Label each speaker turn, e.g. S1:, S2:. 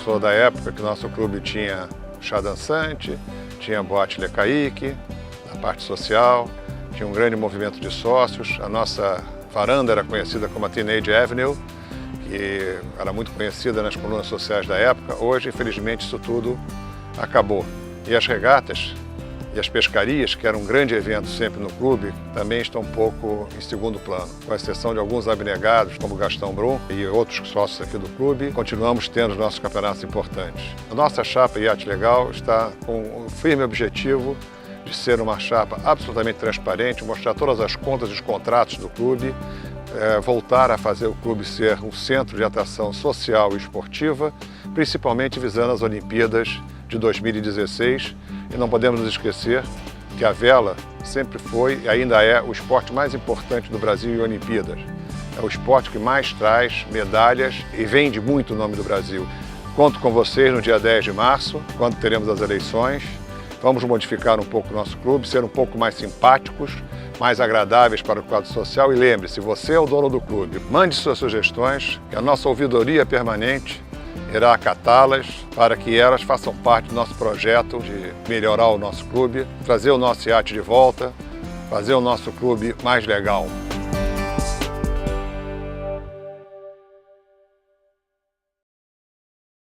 S1: sou da época que nosso clube tinha chá dançante, tinha boate Le Caíque, na parte social, tinha um grande movimento de sócios. A nossa varanda era conhecida como a Teenage Avenue, que era muito conhecida nas colunas sociais da época. Hoje, infelizmente, isso tudo acabou. E as regatas e as pescarias, que era um grande evento sempre no clube, também estão um pouco em segundo plano. Com exceção de alguns abnegados, como Gastão Brum e outros sócios aqui do clube, continuamos tendo os nossos campeonatos importantes. A nossa chapa Iate Legal está com o firme objetivo de ser uma chapa absolutamente transparente, mostrar todas as contas e os contratos do clube, voltar a fazer o clube ser um centro de atração social e esportiva, principalmente visando as Olimpíadas de 2016. E não podemos nos esquecer que a vela sempre foi e ainda é o esporte mais importante do Brasil em Olimpíadas. É o esporte que mais traz medalhas e vende muito o nome do Brasil. Conto com vocês no dia 10 de março, quando teremos as eleições. Vamos modificar um pouco o nosso clube, ser um pouco mais simpáticos, mais agradáveis para o quadro social. E lembre-se, você é o dono do clube. Mande suas sugestões, que a nossa ouvidoria permanente irá acatá-las para que elas façam parte do nosso projeto de melhorar o nosso clube, trazer o nosso iate de volta, fazer o nosso clube mais legal.